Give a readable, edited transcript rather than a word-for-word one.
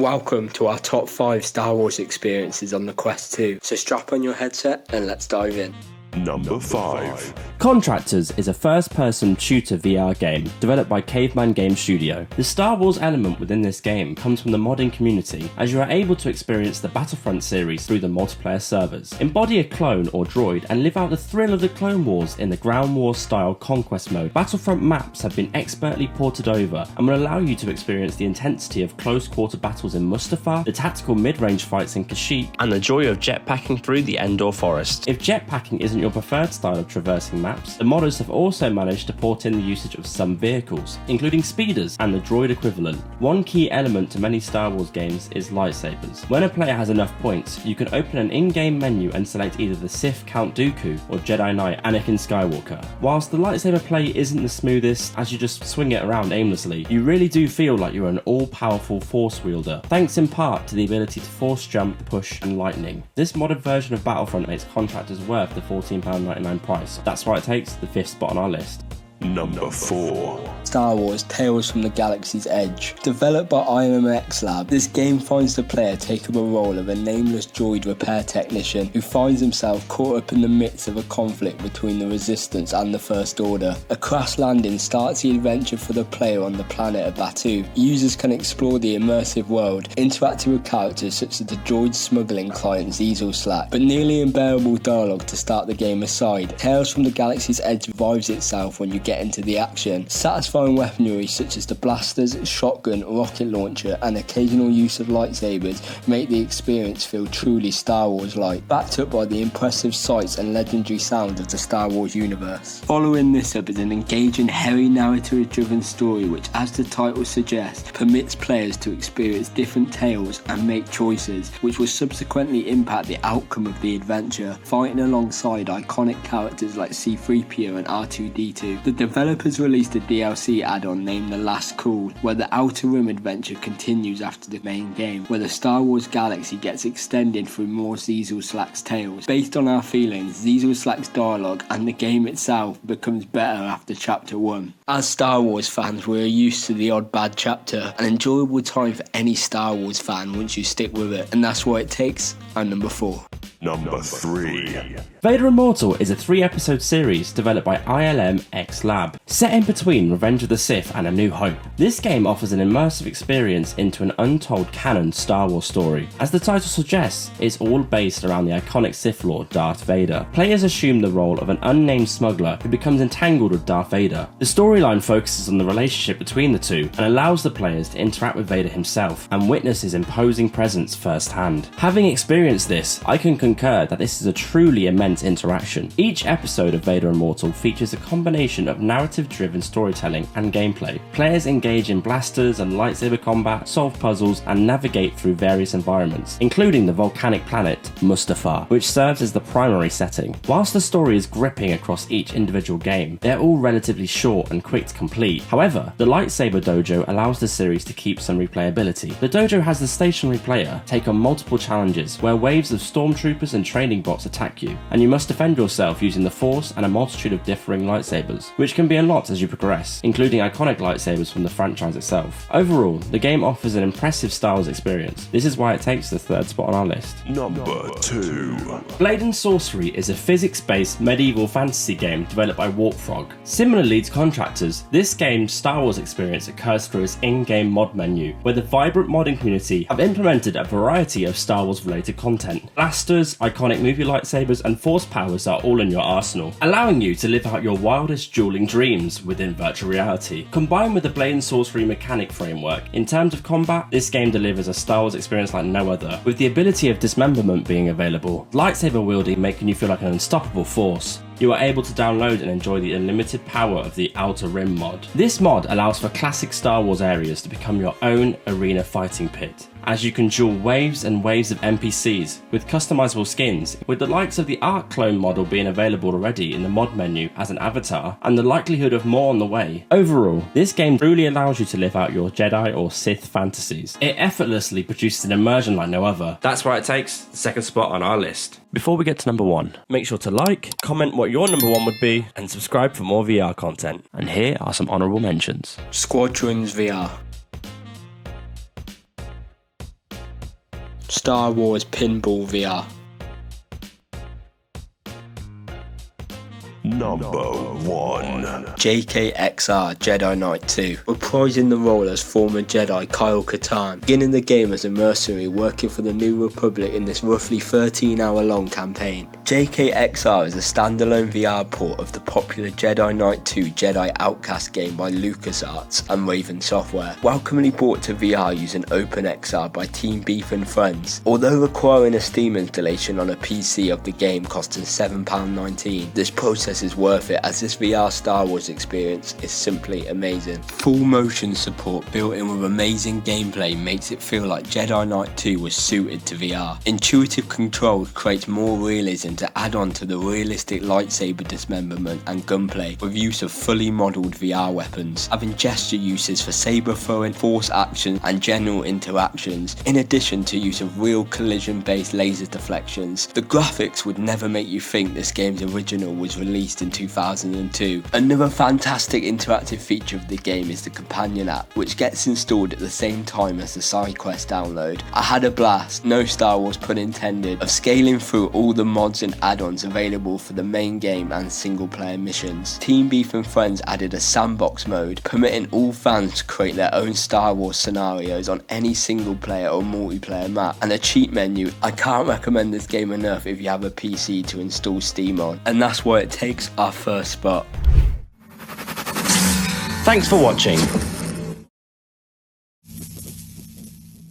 Welcome to our top 5 Star Wars experiences on the Quest 2. So strap on your headset and let's dive in. Number 5. Contractors is a first-person shooter VR game developed by Caveman Game Studio. The Star Wars element within this game comes from the modding community, as you are able to experience the Battlefront series through the multiplayer servers. Embody a clone or droid and live out the thrill of the Clone Wars in the Ground War style conquest mode. Battlefront maps have been expertly ported over and will allow you to experience the intensity of close-quarter battles in Mustafar, the tactical mid-range fights in Kashyyyk, and the joy of jetpacking through the Endor forest. If jetpacking isn't your preferred style of traversing maps, the modders have also managed to port in the usage of some vehicles, including speeders and the droid equivalent. One key element to many Star Wars games is lightsabers. When a player has enough points, you can open an in-game menu and select either the Sith Count Dooku or Jedi Knight Anakin Skywalker. Whilst the lightsaber play isn't the smoothest, as you just swing it around aimlessly, you really do feel like you're an all-powerful force wielder, thanks in part to the ability to force jump, push and lightning. This modded version of Battlefront makes Contractors worth the £14.99 price. That's why it takes the 5th spot on our list. Number 4. Star Wars Tales from the Galaxy's Edge. Developed by IMX Lab, this game finds the player take up a role of a nameless droid repair technician who finds himself caught up in the midst of a conflict between the Resistance and the First Order. A crash landing starts the adventure for the player on the planet of Batuu. Users can explore the immersive world, interacting with characters such as the droid smuggling client Zezal Slack, but nearly unbearable dialogue to start the game aside. Tales from the Galaxy's Edge revives itself when you get into the action. Satisfying weaponry such as the blasters, shotgun, rocket launcher and occasional use of lightsabers make the experience feel truly Star Wars-like, backed up by the impressive sights and legendary sounds of the Star Wars universe. Following this up is an engaging, heavy narrative-driven story which, as the title suggests, permits players to experience different tales and make choices which will subsequently impact the outcome of the adventure, fighting alongside iconic characters like C-3PO and R2-D2. The developers released a DLC add-on named The Last Call, where the Outer Rim adventure continues after the main game, where the Star Wars galaxy gets extended through more Zezal Slack's tales. Based on our feelings, Zezal Slack's dialogue and the game itself becomes better after Chapter 1. As Star Wars fans, we are used to the odd bad chapter, an enjoyable time for any Star Wars fan once you stick with it, and that's what it takes. And number 4. Number 3. Vader Immortal is a 3-episode series developed by ILM X Lab, set in between Revenge of the Sith and A New Hope. This game offers an immersive experience into an untold canon Star Wars story. As the title suggests, it's all based around the iconic Sith Lord Darth Vader. Players assume the role of an unnamed smuggler who becomes entangled with Darth Vader. The storyline focuses on the relationship between the two and allows the players to interact with Vader himself and witness his imposing presence firsthand. Having experienced this, I can concur that this is a truly immense interaction. Each episode of Vader Immortal features a combination of narrative-driven storytelling and gameplay. Players engage in blasters and lightsaber combat, solve puzzles, and navigate through various environments, including the volcanic planet Mustafar, which serves as the primary setting. Whilst the story is gripping across each individual game, they're all relatively short and quick to complete. However, the lightsaber dojo allows the series to keep some replayability. The dojo has the stationary player take on multiple challenges where waves of stormtroopers and training bots attack you, and you must defend yourself using the Force and a multitude of differing lightsabers, which can be unlocked as you progress, including iconic lightsabers from the franchise itself. Overall, the game offers an impressive Star Wars experience. This is why it takes the 3rd spot on our list. Number 2. Blade and Sorcery is a physics-based medieval fantasy game developed by Warp Frog. Similarly to Contractors, this game's Star Wars experience occurs through its in-game mod menu, where the vibrant modding community have implemented a variety of Star Wars-related content. Blasters, iconic movie lightsabers, and force powers are all in your arsenal, allowing you to live out your wildest dueling dreams within virtual reality. Combined with the Blade and Sorcery mechanic framework, in terms of combat, this game delivers a Star Wars experience like no other, with the ability of dismemberment being available, lightsaber wielding making you feel like an unstoppable force. You are able to download and enjoy the unlimited power of the Outer Rim mod. This mod allows for classic Star Wars areas to become your own arena fighting pit, as you can duel waves and waves of NPCs with customizable skins, with the likes of the Arc clone model being available already in the mod menu as an avatar, and the likelihood of more on the way. Overall, this game truly allows you to live out your Jedi or Sith fantasies. It effortlessly produces an immersion like no other. That's why it takes the 2nd spot on our list. Before we get to number 1, make sure to like, comment what your number 1 would be, and subscribe for more VR content. And here are some honourable mentions. Squadrons VR. Star Wars Pinball VR. Number 1. JKXR Jedi Knight 2, reprising the role as former Jedi Kyle Katarn, beginning the game as a mercenary working for the New Republic in this roughly 13-hour long campaign. JKXR is a standalone VR port of the popular Jedi Knight 2 Jedi Outcast game by LucasArts and Raven Software, welcomely brought to VR using OpenXR by Team Beef and Friends. Although requiring a Steam installation on a PC of the game costing £7.19, this process is worth it, as this VR Star Wars experience is simply amazing. Full motion support built in with amazing gameplay makes it feel like Jedi Knight 2 was suited to VR. Intuitive control creates more realism to add on to the realistic lightsaber dismemberment and gunplay, with use of fully modelled VR weapons, having gesture uses for saber throwing, force action and general interactions, in addition to use of real collision based laser deflections. The graphics would never make you think this game's original was released in 2002. Another fantastic interactive feature of the game is the companion app, which gets installed at the same time as the side quest download. I had a blast, no Star Wars pun intended, of scaling through all the mods and add-ons available for the main game and single player missions. Team Beef and Friends added a sandbox mode, permitting all fans to create their own Star Wars scenarios on any single player or multiplayer map, and a cheat menu. I can't recommend this game enough if you have a PC to install Steam on, and that's why it takes our first spot. Thanks for watching.